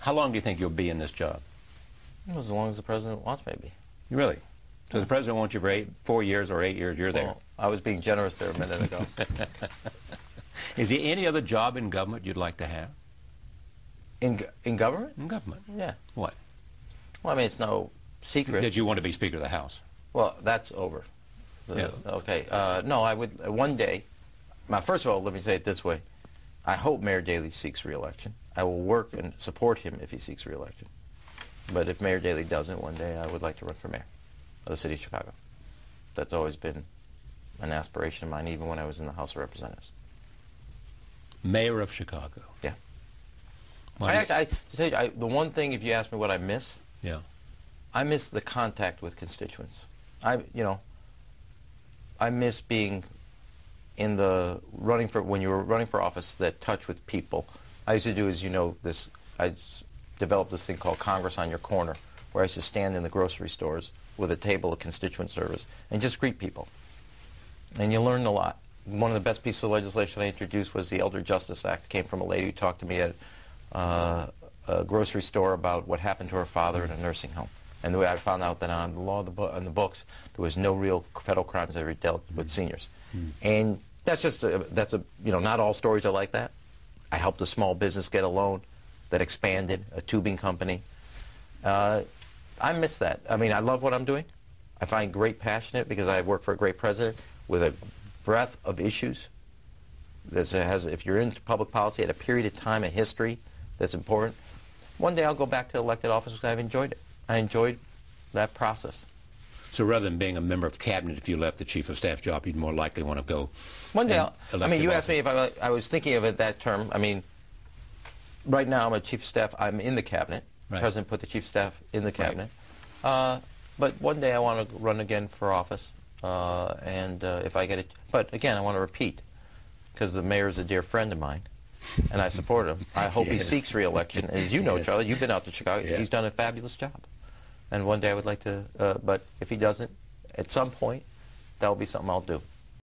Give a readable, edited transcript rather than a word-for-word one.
How long do you think you'll be in this job? Well, as long as the president wants me to be. Really? So the president wants you for 4 years or 8 years, you're there. Well, I was being generous there a minute ago. Is there any other job in government you'd like to have? In government? In government. Yeah. What? Well, I mean, it's no secret. Did you want to be Speaker of the House? Well, that's over. Yeah. Okay. No, I would, one day, first of all, let me say it this way. I hope Mayor Daley seeks re-election. I will work and support him if he seeks re-election. But if Mayor Daley doesn't, one day I would like to run for mayor of the city of Chicago. That's always been an aspiration of mine, even when I was in the House of Representatives. Mayor of Chicago? Yeah. To tell you, the one thing, if you ask me what I miss, yeah, I miss the contact with constituents. I miss being in the when you were running for office, that touch with people. I used to do, as you know, I developed this thing called Congress on Your Corner, where I used to stand in the grocery stores with a table of constituent service and just greet people. And you learn a lot. One of the best pieces of legislation I introduced was the Elder Justice Act. It came from a lady who talked to me at a grocery store about what happened to her father in a nursing home. And the way I found out that on the law on the books, there was no real federal crimes that ever dealt with seniors. And that's just not all stories are like that. I helped a small business get a loan that expanded, a tubing company. I miss that. I mean, I love what I'm doing. I find great passion in it because I work for a great president with a breadth of issues. If you're into public policy at a period of time in history that's important, one day I'll go back to elected office because I've enjoyed it. I enjoyed that process. So rather than being a member of cabinet, if you left the chief of staff job, you'd more likely want to go. One day, I mean, you asked me if I was thinking of it that term. I mean, right now I'm a chief of staff. I'm in the cabinet. Right. The president put the chief of staff in the cabinet. Right. But one day I want to run again for office, and if I get it. But again, I want to repeat, because the mayor is a dear friend of mine, and I support him. I hope he seeks re-election. As you know, Charlie, you've been out to Chicago. Yeah. He's done a fabulous job. And one day I would like to, but if he doesn't, at some point, that'll be something I'll do.